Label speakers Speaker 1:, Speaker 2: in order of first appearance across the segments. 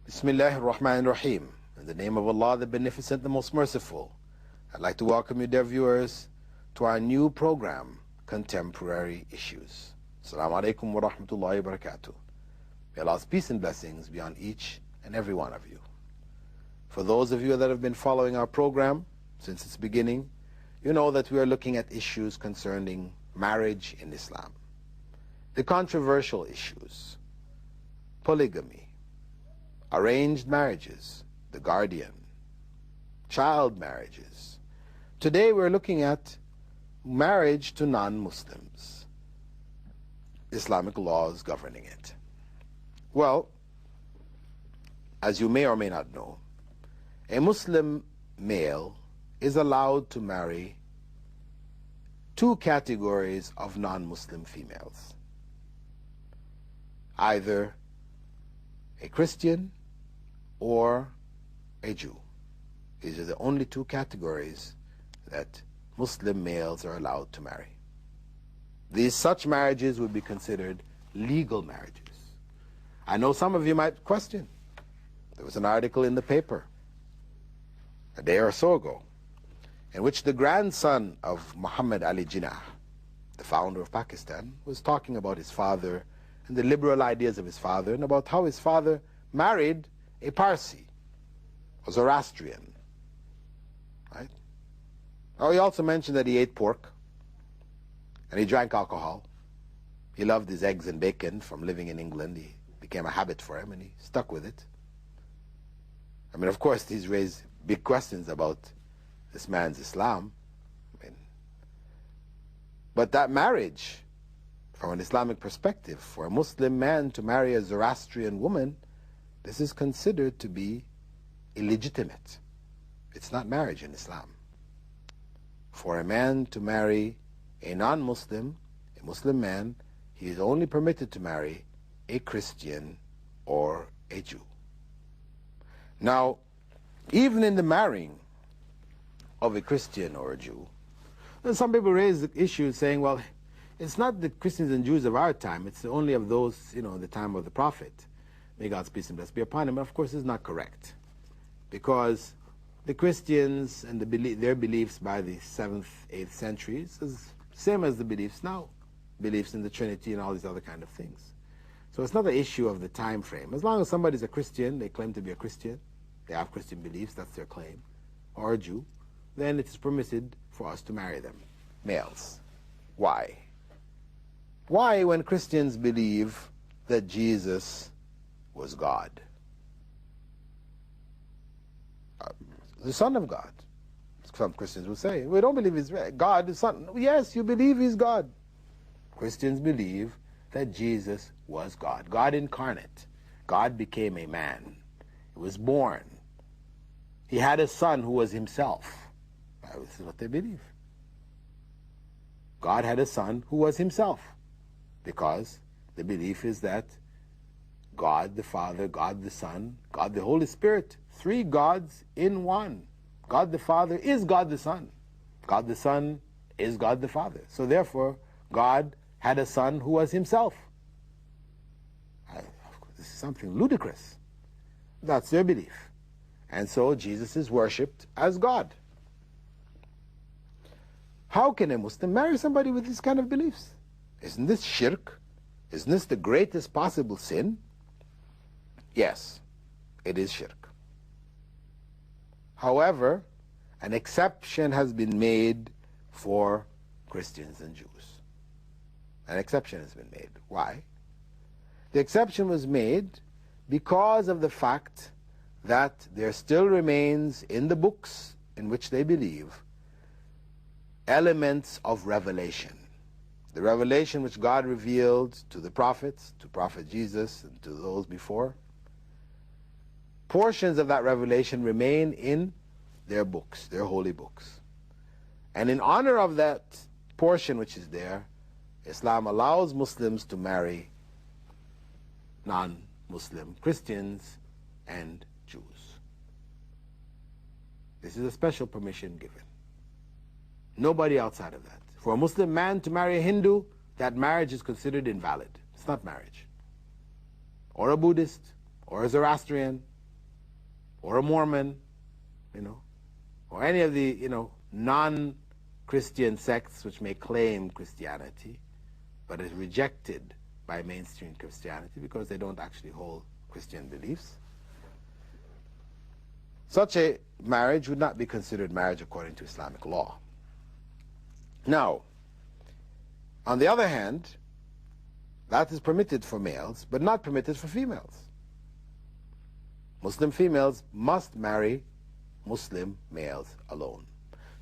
Speaker 1: Bismillahir Rahmanir Rahim. In the name of Allah, the Beneficent, the Most Merciful. I'd like to welcome you, dear viewers, to our new program, Contemporary Issues. Assalamu alaikum wa rahmatullahi wa barakatuh. May Allah's peace and blessings be on each and every one of you. For those of you that have been following our program since its beginning, you know that we are looking at issues concerning marriage in Islam. The controversial issues, polygamy, arranged marriages, the guardian, child marriages. Today we're looking at marriage to non-Muslims, Islamic laws governing it. Well, as you may or may not know, a Muslim male is allowed to marry two categories of non-Muslim females, either a Christian or a Jew. These are the only two categories that Muslim males are allowed to marry. Such marriages would be considered legal marriages. I know some of you might question. There was an article in the paper a day or so ago in which the grandson of Muhammad Ali Jinnah, the founder of Pakistan, was talking about his father and the liberal ideas of his father, and about how his father married a Parsi, a Zoroastrian, right? Oh, he also mentioned that he ate pork and he drank alcohol. He loved his eggs and bacon from living in England. It became a habit for him and he stuck with it. I mean, of course, he's raised big questions about this man's Islam. But that marriage, from an Islamic perspective, for a Muslim man to marry a Zoroastrian woman, this is considered to be illegitimate. It's not marriage in Islam. For a man to marry a non-Muslim, a Muslim man, he is only permitted to marry a Christian or a Jew. Now, even in the marrying of a Christian or a Jew, some people raise the issue saying, well, it's not the Christians and Jews of our time, it's only of those, the time of the Prophet. May God's peace and blessings be upon him. But of course, this is not correct. Because the Christians and their beliefs by the 7th, 8th centuries is the same as the beliefs now. Beliefs in the Trinity and all these other kind of things. So it's not an issue of the time frame. As long as somebody's a Christian, they claim to be a Christian, they have Christian beliefs, that's their claim, or a Jew, then it is permitted for us to marry them, males. Why? Why, when Christians believe that Jesus was God, the Son of God? Some Christians will say, we don't believe he's God, the Son. Yes, you believe he's God. Christians believe that Jesus was God, God incarnate. God became a man. He was born. He had a son who was himself. This is what they believe. God had a son who was himself, because the belief is that God the Father, God the Son, God the Holy Spirit, three gods in one. God the Father is God the Son. God the Son is God the Father. So therefore, God had a son who was himself. This is something ludicrous. That's their belief. And so Jesus is worshipped as God. How can a Muslim marry somebody with these kind of beliefs? Isn't this shirk? Isn't this the greatest possible sin? Yes, it is shirk. However, an exception has been made for Christians and Jews. An exception has been made. Why? The exception was made because of the fact that there still remains in the books in which they believe elements of revelation. The revelation which God revealed to the prophets, to Prophet Jesus and to those before, portions of that revelation remain in their books, their holy books. And in honor of that portion which is there, Islam allows Muslims to marry non-Muslim Christians and Jews. This is a special permission given. Nobody outside of that. For a Muslim man to marry a Hindu, that marriage is considered invalid. It's not marriage. Or a Buddhist, or a Zoroastrian, or a Mormon, or any of the, non-Christian sects which may claim Christianity, but is rejected by mainstream Christianity because they don't actually hold Christian beliefs. Such a marriage would not be considered marriage according to Islamic law. Now, on the other hand, that is permitted for males, but not permitted for females. Muslim females must marry Muslim males alone.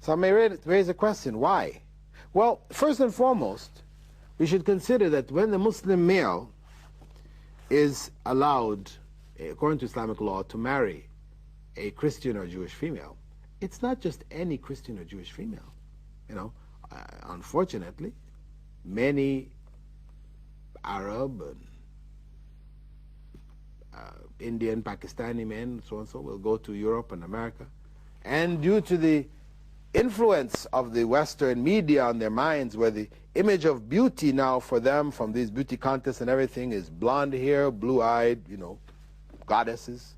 Speaker 1: So I may raise a question, why? Well, first and foremost, we should consider that when the Muslim male is allowed, according to Islamic law, to marry a Christian or Jewish female, it's not just any Christian or Jewish female. Unfortunately, many Arab and Indian, Pakistani men, so and so, will go to Europe and America, and due to the influence of the Western media on their minds, where the image of beauty now for them from these beauty contests and everything is blonde hair, blue-eyed, goddesses.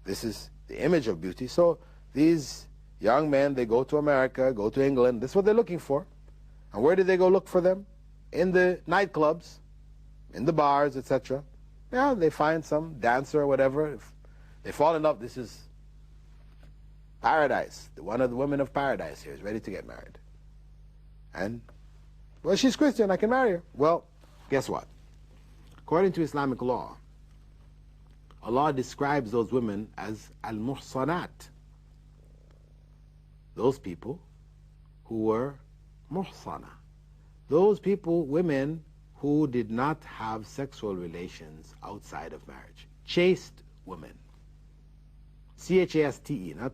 Speaker 1: This is the image of beauty. So these young men, they go to America, go to England. This is what they're looking for. And where do they go look for them? In the nightclubs, in the bars, etc. Yeah, they find some dancer or whatever. If they fall in love, this is paradise. One of the women of paradise here is ready to get married. And, well, she's Christian, I can marry her. Well, guess what? According to Islamic law, Allah describes those women as al-muhsanat. Those people who were muhsana. Those people, women who did not have sexual relations outside of marriage. Chaste women. C-H-A-S-T-E, not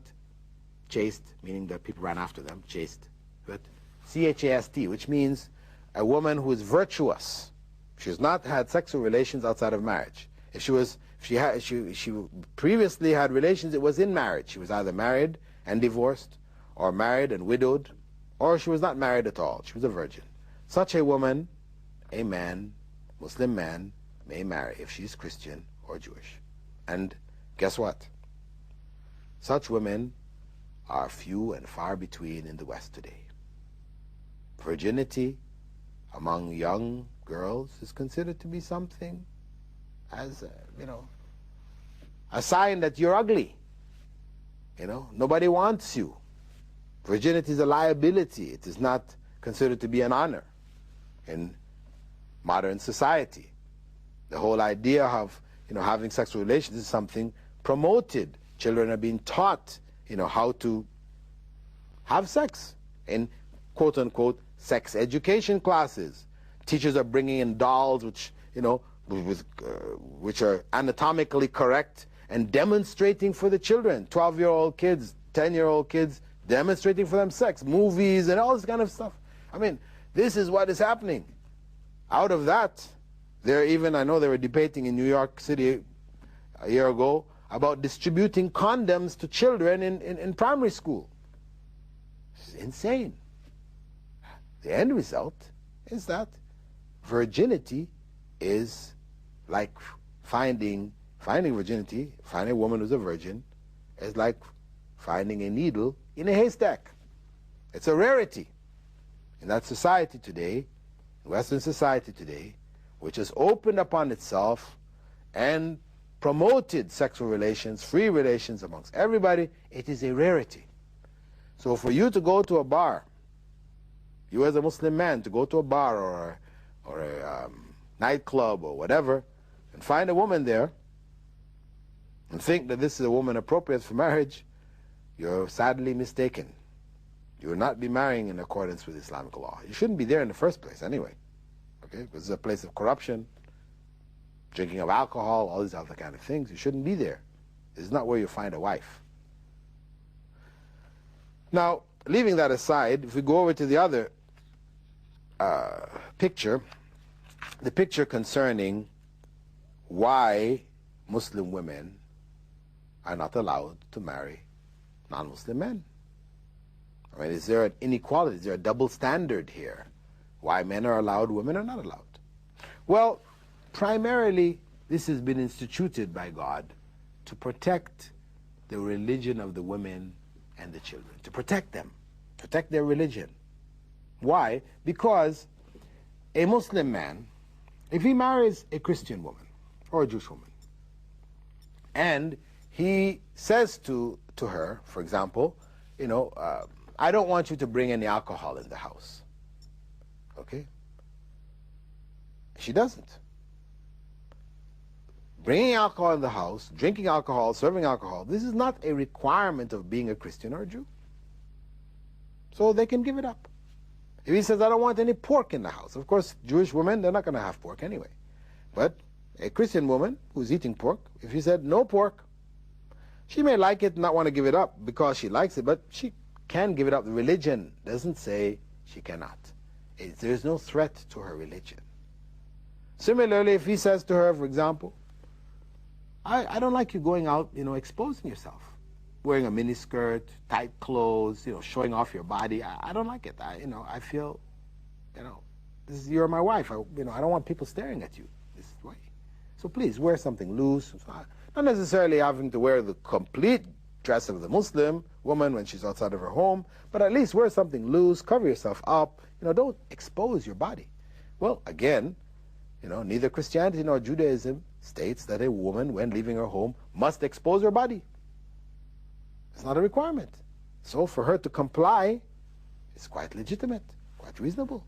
Speaker 1: chaste, meaning that people ran after them, chaste, but C-H-A-S-T, which means a woman who is virtuous. She has not had sexual relations outside of marriage. If she previously had relations, it was in marriage. She was either married and divorced, or married and widowed, or she was not married at all. She was a virgin. Such a woman, a man, Muslim man, may marry if she's Christian or Jewish. And guess what? Such women are few and far between in the West today. Virginity among young girls is considered to be something as, a sign that you're ugly. Nobody wants you. Virginity is a liability. It is not considered to be an honor in modern society. The whole idea of, having sexual relations is something promoted. Children are being taught, how to have sex in quote-unquote sex education classes. Teachers are bringing in dolls which, which are anatomically correct and demonstrating for the children, 12-year-old kids, 10-year-old kids, demonstrating for them sex, movies and all this kind of stuff. I mean, this is what is happening. Out of that, I know they were debating in New York City a year ago about distributing condoms to children in primary school. This is insane. The end result is that virginity is like finding virginity, finding a woman who's a virgin, is like finding a needle in a haystack. It's a rarity in that society today, Western society today, which has opened upon itself and promoted sexual relations, free relations amongst everybody. It is a rarity. So for you to go to a bar, you as a Muslim man, to go to a bar or a nightclub or whatever, and find a woman there, and think that this is a woman appropriate for marriage, you're sadly mistaken. You will not be marrying in accordance with Islamic law. You shouldn't be there in the first place anyway, okay? Because it's a place of corruption, drinking of alcohol, all these other kind of things. You shouldn't be there. This is not where you find a wife. Now, leaving that aside, if we go over to the other picture, the picture concerning why Muslim women are not allowed to marry non-Muslim men. I mean, is there an inequality? Is there a double standard here? Why men are allowed, women are not allowed? Well, primarily, this has been instituted by God to protect the religion of the women and the children, to protect them, protect their religion. Why? Because a Muslim man, if he marries a Christian woman or a Jewish woman, and he says to her, for example, I don't want you to bring any alcohol in the house. Okay? She doesn't. Bringing alcohol in the house, drinking alcohol, serving alcohol, this is not a requirement of being a Christian or a Jew. So they can give it up. If he says, I don't want any pork in the house, of course, Jewish women, they're not going to have pork anyway. But a Christian woman who's eating pork, if he said no pork, she may like it and not want to give it up because she likes it, but she can give it up. The religion doesn't say she cannot. There's no threat to her religion. Similarly, if he says to her, for example, I don't like you going out, exposing yourself, wearing a miniskirt, tight clothes, showing off your body. I don't like it. I feel, you're my wife. I don't want people staring at you this way. So please wear something loose. Not necessarily having to wear the complete dress of the Muslim woman when she's outside of her home, but at least wear something loose, cover yourself up. Don't expose your body. Well, again, neither Christianity nor Judaism states that a woman, when leaving her home, must expose her body. It's not a requirement. So for her to comply, it's quite legitimate, quite reasonable.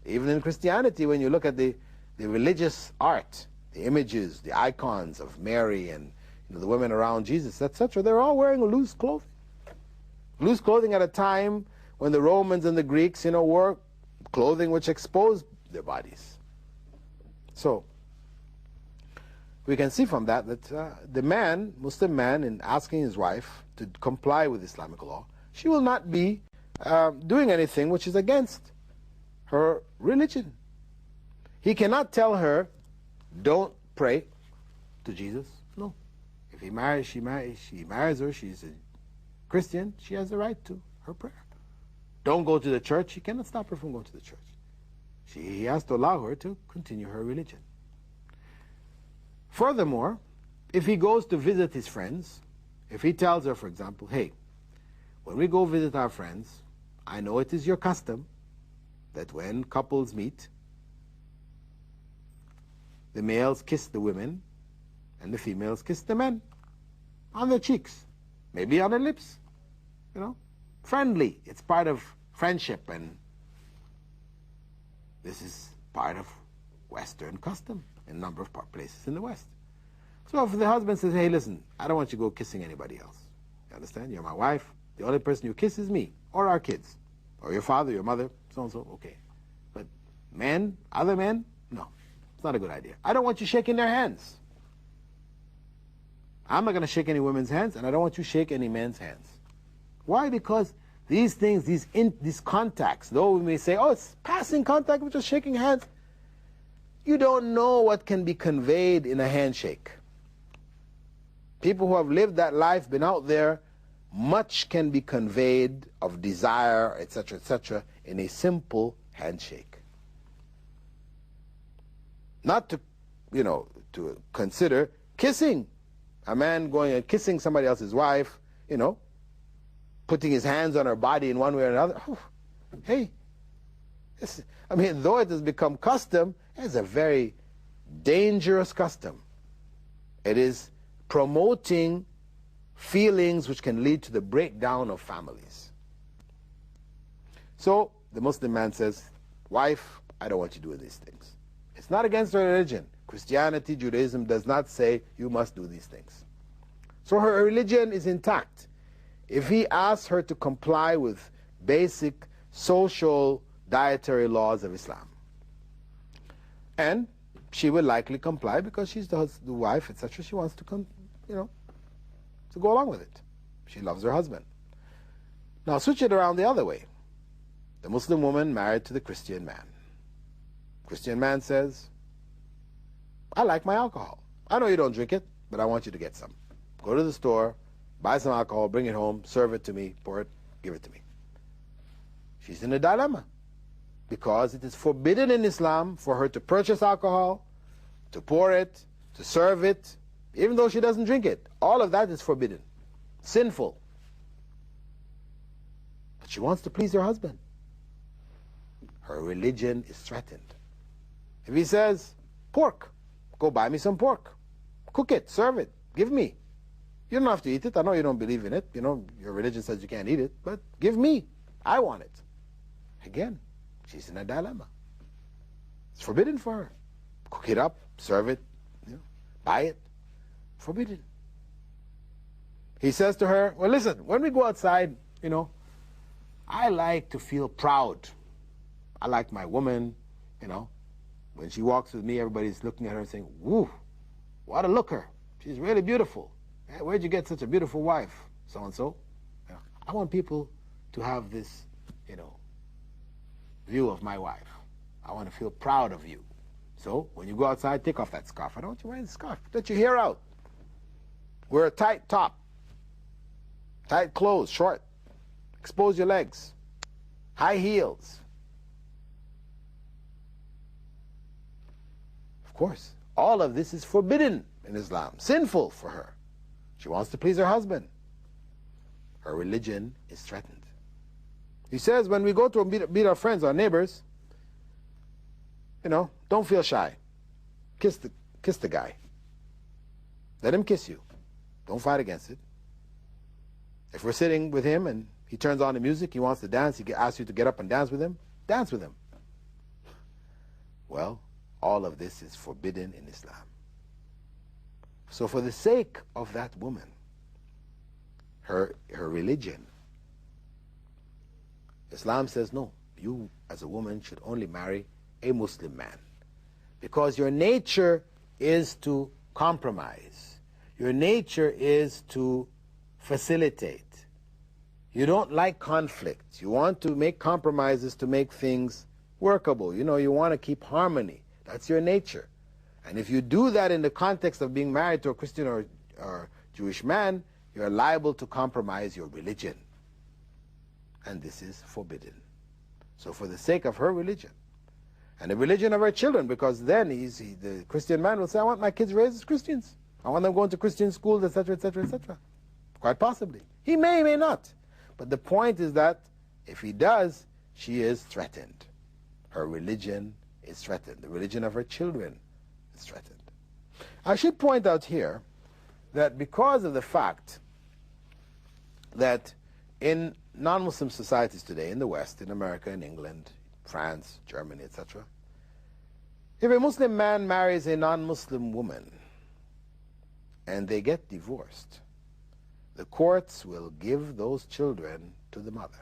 Speaker 1: Even in Christianity, when you look at the religious art, the images, the icons of Mary and the women around Jesus, etc., they're all wearing loose clothing. Loose clothing at a time when the Romans and the Greeks, wore clothing which exposed their bodies. So we can see from that the man, Muslim man, in asking his wife to comply with Islamic law, she will not be doing anything which is against her religion. He cannot tell her, don't pray to Jesus. No. If he marries, she marries her, she's a Christian, she has the right to her prayer. Don't go to the church. He cannot stop her from going to the church. He has to allow her to continue her religion. Furthermore, if he goes to visit his friends, if he tells her, for example, hey, when we go visit our friends, I know it is your custom that when couples meet, the males kiss the women and the females kiss the men on their cheeks, maybe on their lips, friendly. It's part of friendship, and this is part of Western custom in a number of places in the West. So if the husband says, hey, listen, I don't want you to go kissing anybody else. You understand? You're my wife. The only person you kiss is me, or our kids, or your father, your mother, so-and-so, okay. But men, other men, no. It's not a good idea. I don't want you shaking their hands. I'm not going to shake any women's hands, and I don't want you to shake any men's hands. Why? Because these things, these contacts, though we may say, oh, it's passing contact, we're just shaking hands, you don't know what can be conveyed in a handshake. People who have lived that life, been out there, much can be conveyed of desire, etc., in a simple handshake. Not to, to consider kissing. A man going and kissing somebody else's wife, putting his hands on her body in one way or another. Oh, hey, though it has become custom, it's a very dangerous custom. It is promoting feelings which can lead to the breakdown of families. So the Muslim man says, wife, I don't want you doing these things. It's not against her religion. Christianity, Judaism does not say you must do these things. So her religion is intact. If he asks her to comply with basic social dietary laws of Islam, and she will likely comply because she's the wife, etc., she wants to to go along with it. She loves her husband. Now switch it around the other way. The Muslim woman married to the Christian man. Christian man says, I like my alcohol. I know you don't drink it, but I want you to get some. Go to the store, buy some alcohol, bring it home, serve it to me, pour it, give it to me. She's in a dilemma because it is forbidden in Islam for her to purchase alcohol, to pour it, to serve it, even though she doesn't drink it. All of that is forbidden. sinful. But she wants to please her husband. Her religion is threatened. If he says, pork, go buy me some pork. Cook it, serve it, give me. You don't have to eat it. I know you don't believe in it. You know, your religion says you can't eat it, but give me. I want it. Again, she's in a dilemma. It's forbidden for her. Cook it up, serve it, buy it. Forbidden. He says to her, well, listen, when we go outside, I like to feel proud. I like my woman, when she walks with me, everybody's looking at her and saying, woo, what a looker. She's really beautiful. Hey, where'd you get such a beautiful wife? So-and-so. I want people to have this, view of my wife. I want to feel proud of you. So when you go outside, take off that scarf. I don't want you wearing the scarf. Let your hair out. Wear a tight top. Tight clothes, short. Expose your legs. High heels. Of course, all of this is forbidden in Islam. Sinful for her. She wants to please her husband. Her religion is threatened. He says when we go to meet our friends, our neighbors, don't feel shy. Kiss the guy. Let him kiss you. Don't fight against it. If we're sitting with him and he turns on the music, he wants to dance, he asks you to get up and dance with him, dance with him. Well, all of this is forbidden in Islam. So for the sake of that woman, her religion, Islam says, no, you as a woman should only marry a Muslim man. Because your nature is to compromise. Your nature is to facilitate. You don't like conflict. You want to make compromises to make things workable. You want to keep harmony. That's your nature. And if you do that in the context of being married to a Christian or Jewish man, you're liable to compromise your religion. And this is forbidden. So for the sake of her religion, and the religion of her children, because then the Christian man will say, I want my kids raised as Christians. I want them going to Christian schools, etc., etc., etc. Quite possibly. He may not. But the point is that if he does, she is threatened. Her religion is threatened. The religion of her children is threatened. I should point out here that because of the fact that in non-Muslim societies today, in the West, in America, in England, France, Germany, etc., if a Muslim man marries a non-Muslim woman and they get divorced, the courts will give those children to the mother.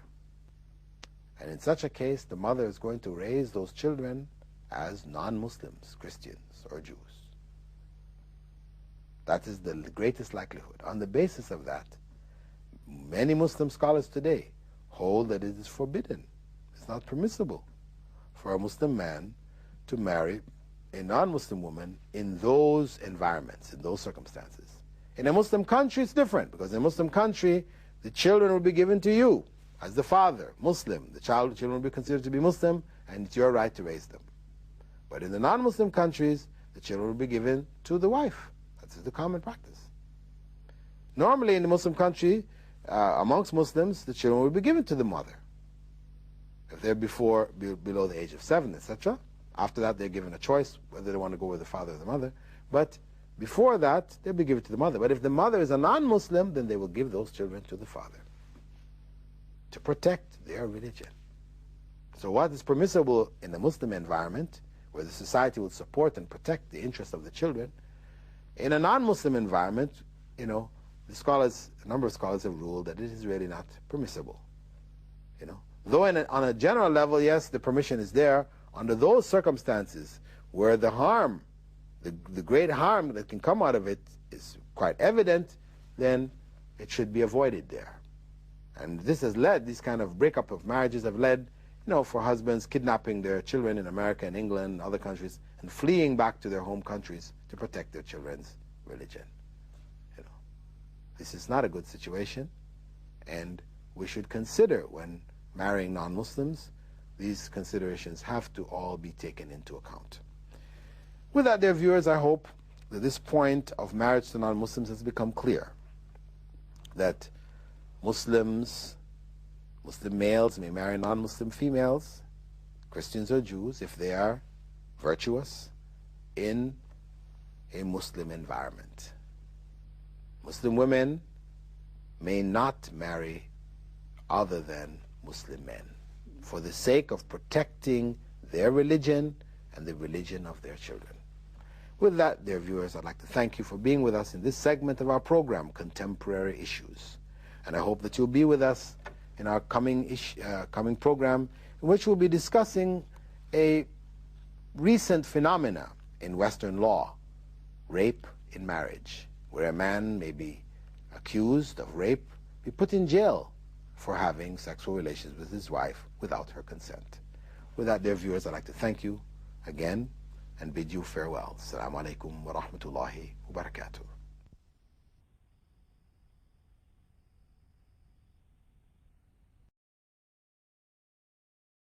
Speaker 1: And in such a case, the mother is going to raise those children as non-Muslims, Christians or Jews. That is the greatest likelihood. On the basis of that, many Muslim scholars today hold that it is forbidden. It's not permissible for a Muslim man to marry a non-Muslim woman in those environments, in those circumstances. In a Muslim country, it's different, because in a Muslim country, the children will be given to you as the father, Muslim. The children will be considered to be Muslim, and it's your right to raise them. But in the non-Muslim countries, the children will be given to the wife. That's the common practice. Normally, in the Muslim country, amongst Muslims, the children will be given to the mother. If they're below the age of 7, etc. After that, they're given a choice whether they want to go with the father or the mother. But before that, they'll be given to the mother. But if the mother is a non-Muslim, then they will give those children to the father to protect their religion. So what is permissible in the Muslim environment, where the society will support and protect the interests of the children, in a non-Muslim environment, a number of scholars have ruled that it is really not permissible. Though on a general level, yes, the permission is there under those circumstances where the harm, the great harm that can come out of it is quite evident, then it should be avoided there. And this has led, these kind of breakup of marriages have led, for husbands kidnapping their children in America and England and other countries and fleeing back to their home countries to protect their children's religion. This is not a good situation, and we should consider, when marrying non-Muslims, these considerations have to all be taken into account. With that, dear viewers, I hope that this point of marriage to non-Muslims has become clear, that Muslims, Muslim males may marry non-Muslim females, Christians or Jews, if they are virtuous in a Muslim environment. Muslim women may not marry other than Muslim men for the sake of protecting their religion and the religion of their children. With that, dear viewers, I'd like to thank you for being with us in this segment of our program, Contemporary Issues. And I hope that you'll be with us in our coming program, in which we'll be discussing a recent phenomena in Western law, rape in marriage, where a man may be accused of rape, be put in jail for having sexual relations with his wife without her consent. With that, dear viewers, I'd like to thank you again and bid you farewell. Assalamu alaikum wa rahmatullahi wa barakatuh.